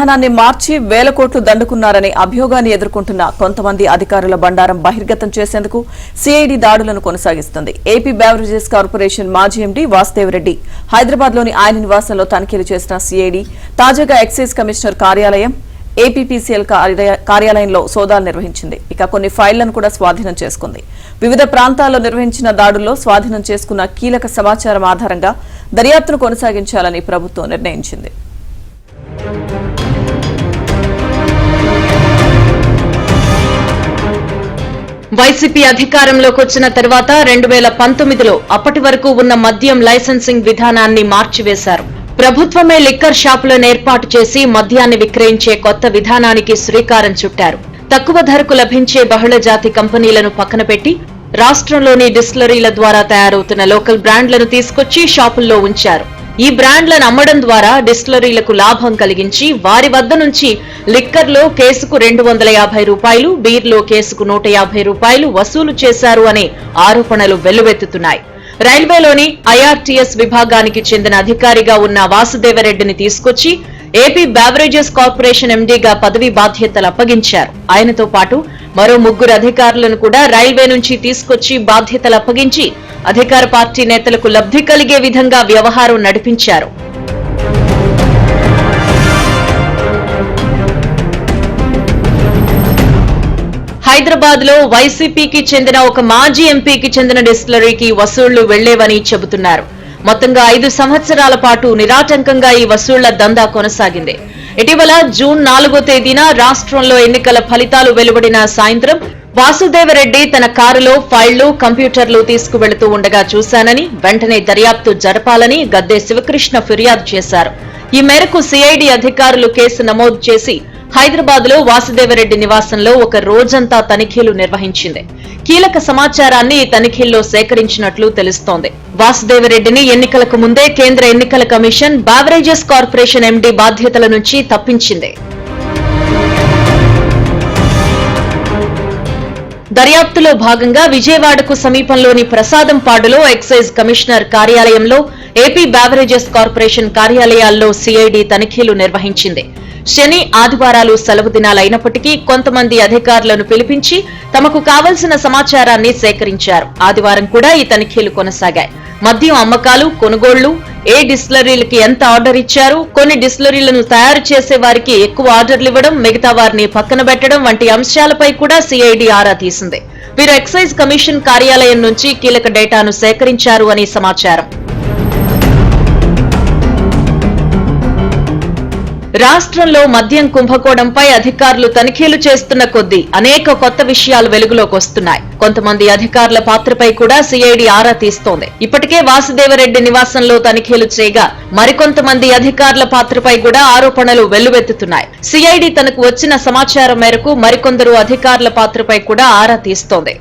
విధానాన్ని మార్చి వేల కోట్లు దండుకున్నారనే అభియోగాన్ని ఎదుర్కొంటున్న కొంతమంది అధికారుల బండారం బహిర్గతం చేసేందుకు సిఐడి దాడులను కొనసాగిస్తుంది. ఏపీ బెవరేజెస్ కార్పొరేషన్ మాజీ ఎండీ వాసుదేవరెడ్డి హైదరాబాద్లోని ఆయన నివాసంలో తనిఖీలు చేసిన సిఐడి తాజాగా ఎక్సైజ్ కమిషనర్ కార్యాలయం, ఏపీపీసీఎల్ కార్యాలయంలో సోదాలు నిర్వహించింది. ఇక కొన్ని ఫైళ్లను కూడా స్వాధీనం చేసుకుంది. వివిధ ప్రాంతాల్లో నిర్వహించిన దాడుల్లో స్వాధీనం చేసుకున్న కీలక సమాచారం ఆధారంగా దర్యాప్తును కొనసాగించాలని ప్రభుత్వం నిర్ణయించింది. వైసీపీ అధికారంలోకి వచ్చిన తర్వాత 2019లో అప్పటి వరకు ఉన్న మద్యం లైసెన్సింగ్ విధానాన్ని మార్చివేశారు. ప్రభుత్వమే లిక్కర్ షాపులను ఏర్పాటు చేసి మద్యాన్ని విక్రయించే కొత్త విధానానికి శ్రీకారం చుట్టారు. తక్కువ ధరకు లభించే బహుళ జాతి కంపెనీలను పక్కన పెట్టి రాష్ట్రంలోని డిస్టిలరీల ద్వారా తయారవుతున్న లోకల్ బ్రాండ్లను తీసుకొచ్చి షాపుల్లో ఉంచారు. ఈ బ్రాండ్లను అమ్మడం ద్వారా డిస్టిలరీలకు లాభం కలిగించి వారి వద్ద నుంచి లిక్కర్లో కేసుకు 250 రూపాయలు, బీర్లో కేసుకు 150 రూపాయలు వసూలు చేశారు అనే ఆరోపణలు వెల్లువెత్తుతున్నాయి. రైల్వేలోని ఐఆర్టీఎస్ విభాగానికి చెందిన అధికారిగా ఉన్న వాసుదేవరెడ్డిని తీసుకొచ్చి ఏపీ బెవరేజెస్ కార్పొరేషన్ ఎండీగా పదవీ బాధ్యతలు అప్పగించారు. ఆయనతో పాటు మరో 3 అధికారులను కూడా రైల్వే నుంచి తీసుకొచ్చి బాధ్యతలు అప్పగించి అధికార పార్టీ నేతలకు లబ్ధి కలిగే విధంగా వ్యవహారం నడిపించారు. హైదరాబాద్ లో వైసీపీకి చెందిన ఒక మాజీ ఎంపీకి చెందిన డిస్టిలరీకి వసూళ్లు వెళ్లేవని చెబుతున్నారు. మొత్తంగా 5 సంవత్సరాల పాటు నిరాటంకంగా ఈ వసూళ్ల దందా కొనసాగింది. ఇటీవల జూన్ 4వ తేదీన రాష్ట్రంలో ఎన్నికల ఫలితాలు వెలువడిన సాయంత్రం వాసుదేవరెడ్డి తన కారులో ఫైళ్లు, కంప్యూటర్లు తీసుకువెళుతూ ఉండగా చూశానని, వెంటనే దర్యాప్తు జరపాలని గద్దె శివకృష్ణ ఫిర్యాదు చేశారు. ఈ మేరకు సిఐడి అధికారులు కేసు నమోదు చేసి హైదరాబాద్ లో వాసుదేవరెడ్డి నివాసంలో ఒక రోజంతా తనిఖీలు నిర్వహించింది. కీలక సమాచారాన్ని ఈ తనిఖీల్లో సేకరించినట్లు తెలుస్తోంది. వాసుదేవరెడ్డిని ఎన్నికలకు ముందే కేంద్ర ఎన్నికల కమిషన్ బెవరేజెస్ కార్పొరేషన్ ఎండీ బాధ్యతల నుంచి తప్పించింది. దర్యాప్తులో భాగంగా విజయవాడకు సమీపంలోని ప్రసాదంపాడులో ఎక్సైజ్ కమిషనర్ కార్యాలయంలో, ఏపీ బెవరేజెస్ కార్పొరేషన్ కార్యాలయాల్లో సిఐడి తనిఖీలు నిర్వహించింది. శని, ఆదివారాలు సెలవు దినాలైనప్పటికీ కొంతమంది అధికారులను పిలిపించి తమకు కావలసిన సమాచారాన్ని సేకరించారు. ఆదివారం కూడా ఈ తనిఖీలు కొనసాగాయి. మద్యం అమ్మకాలు, కొనుగోళ్లు, ఏ డిస్టిలరీలకి ఎంత ఆర్డర్ ఇచ్చారు, కొన్ని డిస్టిలరీలను తయారు చేసే వారికి ఎక్కువ ఆర్డర్లు ఇవ్వడం, మిగతా వారిని పక్కన పెట్టడం వంటి అంశాలపై కూడా సిఐడి ఆరా తీసింది. వీరు ఎక్సైజ్ కమిషన్ కార్యాలయం నుంచి కీలక డేటాను సేకరించారు అని సమాచారం. రాష్ట్రంలో మద్యం కుంభకోణంపై అధికారులు తనిఖీలు చేస్తున్న కొద్దీ అనేక కొత్త విషయాలు వెలుగులోకి వస్తున్నాయి. కొంతమంది అధికారుల పాత్రపై కూడా సిఐడి ఆరా తీస్తోంది. ఇప్పటికే వాసుదేవరెడ్డి నివాసంలో తనిఖీలు చేయగా మరికొంతమంది అధికారుల పాత్రపై కూడా ఆరోపణలు వెల్లువెత్తుతున్నాయి. సిఐడి తనకు వచ్చిన సమాచారం మేరకు మరికొందరు అధికారుల పాత్రపై కూడా ఆరా తీస్తోంది.